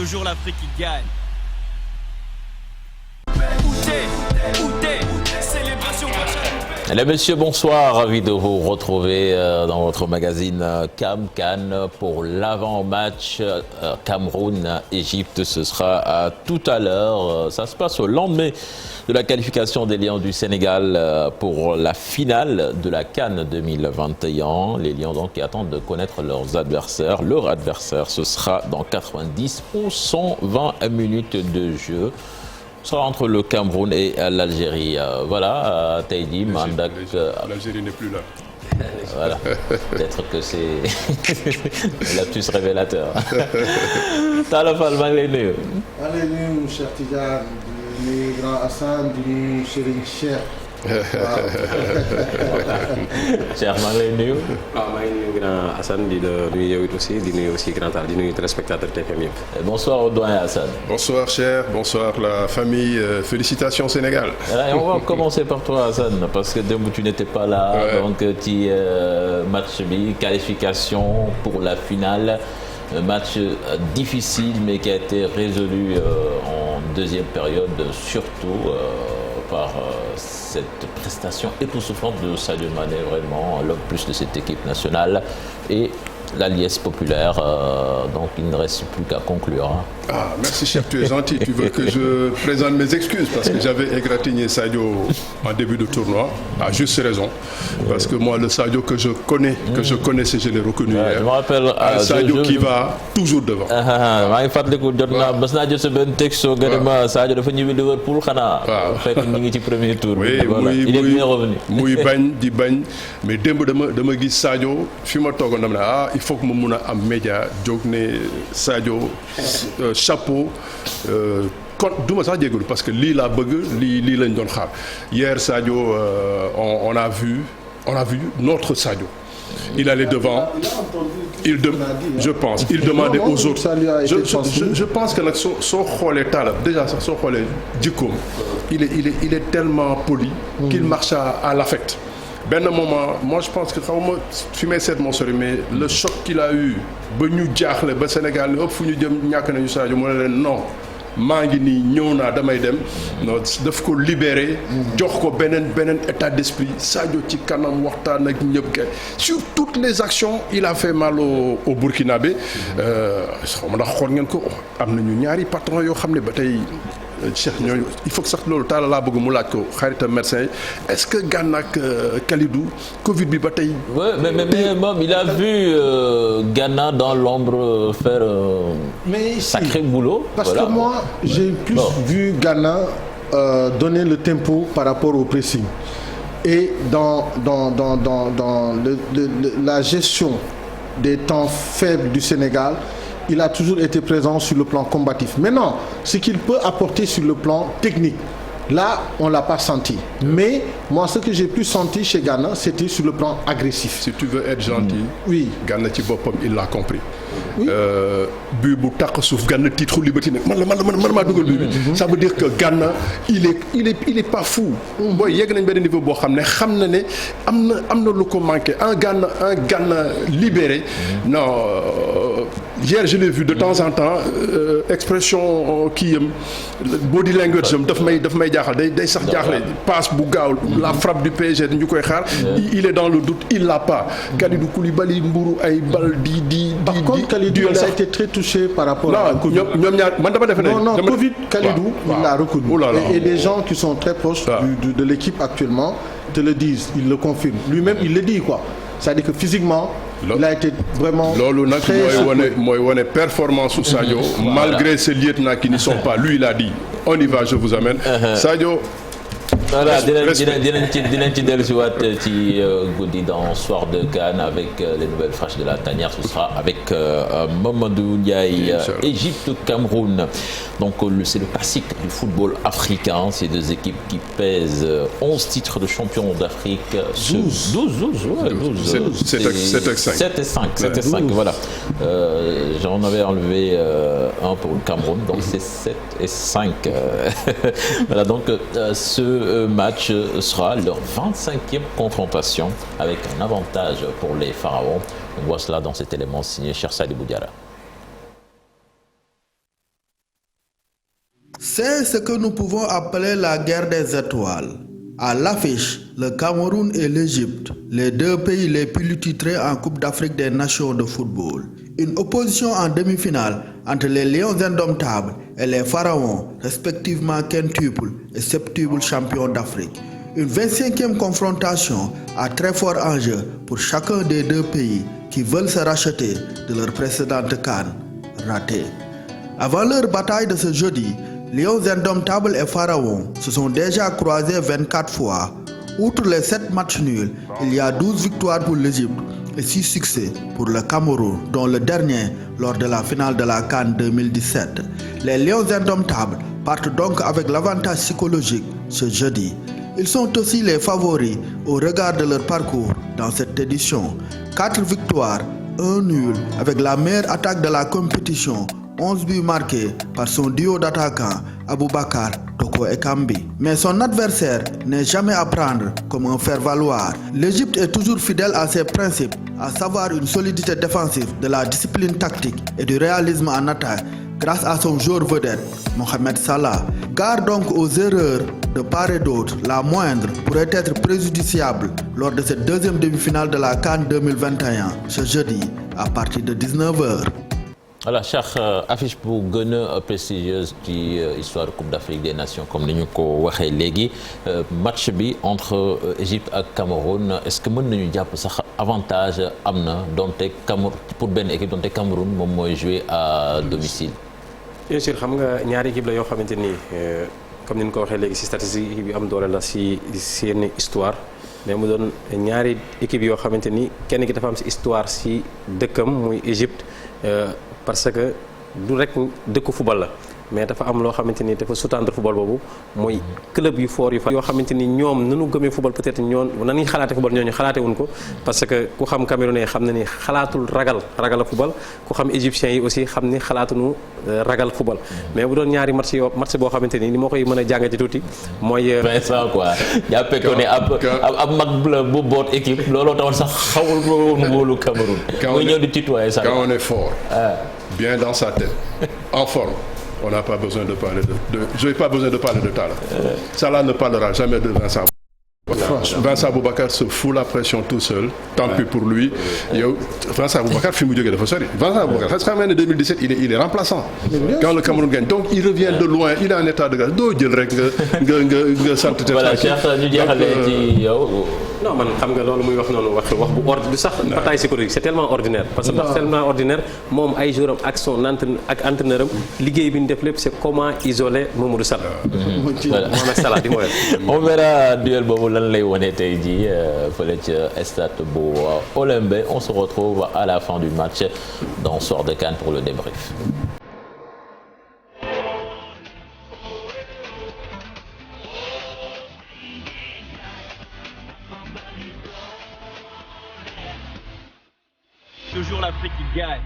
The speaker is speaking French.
toujours l'Afrique qui gagne. Mesdames, Messieurs, bonsoir. Ravi de vous retrouver dans votre magazine CAN pour l'avant-match Cameroun-Égypte. Ce sera tout à l'heure. Ça se passe au lendemain de la qualification des Lions du Sénégal pour la finale de la CAN 2021. Les Lions donc qui attendent de connaître leurs adversaires. Leur adversaire, ce sera dans 90 ou 120 minutes de jeu. Ce sera entre le Cameroun et l'Algérie. Voilà, Taïdi, Mandak. L'Algérie n'est plus là. Voilà, peut-être que c'est l'aptus révélateur. Talafal, maa ngi lay nuyu. maa ngi lay nuyu cher Tidiane, di nuyu grand Assane, di nuyu Serigne Cheikh. Cheikh, maa ngi lay nuyu. waaw maa ngi nuyu grand Assane di la nuyu yow it aussi di nuyu aussi grand Tall di nuyu téléspectateurs TFM yëpp. Bonsoir au doyen Assane. Bonsoir cher, bonsoir la famille, félicitations Sénégal. Et on va commencer par toi Assane, parce que démb tu n'étais pas là, donc ci match bi, qualification pour la finale. Un match difficile mais qui a été résolu en deuxième période, surtout par cette prestation époustouflante de Sadio Mané, vraiment l'homme plus de cette équipe nationale, et la liesse populaire, donc il ne reste plus qu'à conclure. Hein. Ah, merci cher, tu es gentil. Tu veux que je présente mes excuses parce que j'avais égratigné Sadio en début de tournoi, à juste raison. Parce que moi, le Sadio que je connaissais, je l'ai reconnu hier. Je me rappelle Sadio qui va toujours devant. maa ngi fàttaliku jot naa bés naa jot sa benn texto nga ne ma Sadio dafa ñëw Liverpool xanaa. waaw fekk ñu ngi ci premier tour. oui voilà. Il est bien revenu. muy bañ di bañ mais démb dama gis Sadio fi ma toogoon dama ne il faut que ma mun a am média jóg ne Sadio chapeau kon du ma sax jégalu parce que lii laa bëgg lii lañ doon xaar hier Sadio on a vu notre Sadio. Il allait devant. Je pense. Il demandait aux autres. Je pense que nag soo xoolee Talla déjà sax soo xoolee jikkoom il est tellement poli. qu'il marche à l'affect. benn moment moi je pense que xaw ma fi may seet moo sori mais le choc qu'il a eu ba ñu jaaxle ba Sénégal ni ëpp fu ñu jëm ñàkk nañu Sadio mu ne leen non maa ngi nii ñëw naa damay dem non daf ko libéré jox ko beneen état d'esprit Sadio ci kanam waxtaan ak ñëpp sur toutes les actions il a fait mal au Burkinabé xaw ma ndax xool ngeen ko am nañu ñaari patron yoo xam ne ba tey Cheikh ñooñu il faut que sax loolu Talla laa bëgg mu laaj ko xaritam médecin yi est-ce que Gana ak Kalidou Covid bi ba tey. oui mais moom il a vu Gana dans l'ombre faire sacré boulot. Parce voilà. que moi j'ai plus vu Gana donner le tempo par rapport au pressing et dans la gestion des temps faibles du Sénégal. Il a toujours été présent sur le plan combatif. Maintenant, ce qu'il peut apporter sur le plan technique, là, on ne l'a pas senti. Mais moi, ce que j'ai plus senti chez Gana, c'était sur le plan agressif. Si tu veux être gentil, oui. Gana ci boppam, il l'a compris. Oui. Bu bu taq suuf Gana titre liberté nag man maa dugal bi ça veut dire que Gana il est pas fou. booy yegg nañ benn niveau boo xam na ne am na lu ko manqué un Gana libéré. non hier je l'ai vu de temps en temps expression kii yam body language am daf may jaaxal day sax jaaxle passe bu gaaw la frappe du PSG ñu koy xaar. il est dans le doute il l'a pas. Kalidou Koulibaly mburu ay bal di. Par contre Kalidou il a été très touché par rapport à Covid. ñoom ñaar man dama defe ne. non Covid Kalidou il l'a reconnu. Et des gens qui sont très proches de l'équipe actuellement te le disent, ils le confirment. Lui-même il le dit quoi. C'est-à-dire que physiquement. il a été vraiment. loolu nag mooy wane performance su Sadio. malgré ses lieutenants qui n'y sont pas lui il a dit on y va je vous amène. Sadio. voilà dinañ ci dellusiwaat ci guddi dans Soir de CAN avec les nouvelles fraîches de la tanière. Ce sera avec Mamadou Ndiaye. Égypte Cameroun. Donc c'est le classique du football africain. Ces deux équipes qui pèsent 11 titres de champion d'Afrique. 12. 7 et 5. Voilà. J'en avais enlevé un pour le Cameroun. Donc c'est 7 et 5. Voilà donc ce match sera leur 25e confrontation avec un avantage pour les Pharaons. On voit cela dans cet élément signé Cheikh Sadibou Diarra. C'est ce que nous pouvons appeler la guerre des étoiles. À l'affiche, le Cameroun et l'Égypte, les deux pays les plus titrés en Coupe d'Afrique des Nations de football. Une opposition en demi-finale entre les Lions indomptables et les Pharaons, respectivement quintuples et septuples champions d'Afrique. Une 25e confrontation à très fort enjeu pour chacun des deux pays qui veulent se racheter de leur précédente CAN ratée. Avant leur bataille de ce jeudi, Lions indomptables et Pharaons se sont déjà croisés 24 fois. Outre les 7 matchs nuls, il y a 12 victoires pour l'Égypte et 6 succès pour le Cameroun, dont le dernier lors de la finale de la CAN 2017. Les Lions indomptables partent donc avec l'avantage psychologique ce jeudi. Ils sont aussi les favoris au regard de leur parcours dans cette édition. 4 victoires, 1 nul avec la meilleure attaque de la compétition. 11 buts marqués par son duo d'attaquants Aboubakar, Toko et Kambi. Mais son adversaire n'est jamais à prendre comme un faire-valoir. L'Égypte est toujours fidèle à ses principes, à savoir une solidité défensive, de la discipline tactique et du réalisme en attaque, grâce à son joueur vedette, Mohamed Salah. Gare donc aux erreurs de part et d'autre, la moindre pourrait être préjudiciable lors de cette deuxième demi-finale de la CAN 2021, ce jeudi, à partir de 19h. Voilà, Cheikh, affiche bu gën a prestigieuse ci histoire Coupe d'Afrique des Nations comme ni ñu ko waxee léegi match bi entre Égypte ak Cameroun est-ce que mën nañu jàpp sax avantage am na donte Cameroun pour benn équipe donte Cameroun moom mooy jouer à domicile. Bien sûr xam nga ñaari équipe la yoo xamante ni comme ni ñu ko waxee léegi ci statistique bi am doole la ci seen histoire mais mu doon ñaari équipe yoo xamante ni kenn ki dafa am ci histoire ci dëkkam muy Égypte. Parce que du rek dëkku football la mais dafa am loo xamante ni dafa sous-tendre football boobu mooy club yu fort yu fa yoo xamante ni ñoom nanu gëmee football peut-être ñoon nañuy xalaate football ñooñu xalaate wuñ ko parce que ku xam Camerounais xam na ni xalaatul ragal a football ku xam égyptiens yi aussi xam ni xalaatuñu ragal football mais bu doon ñaari match boo xamante ni moo koy mën a jàng ci tuuti mooy Vincent quoi jàppee ko ne ab mag bu boot équipe looloo taxoon sax xawul woon wóolu Cameroun muy ñëw di tutoyer ça quand on est fort bien dans sa tête en forme. On n'a pas besoin de parler je n'ai pas besoin de parler de Talla. Salah ne parlera jamais de Vincent. Vincent Aboubakar se fout la pression tout seul. Tant pis pour lui. Vincent Aboubakar fi mu jógee dafa sori. Vincent Aboubakar xam nga ne 2017 il est remplaçant. Quand le Cameroun gagne donc il revient de loin il est en état de grâce doo jël rek nga sant te. voilà Cheikh ñu jeexalee ci yow. non man xam nga loolu muy wax noonu wax bu ordre du sax bataille psychologique c'est tellement ordinaire parce que c'est tellement ordinaire moom ay joueurs am ak son entraîneur am liggéey bi ñu def lépp c'est comment isoler Mamadou Salah. Mohamed Salah di mooy. On verra duel boobu lan lay wane tey jii fële ca stade bu Olembe. On se retrouve à la fin du match dans Soir de CAN pour le débrief. Toujours l'Afrique qui gagne.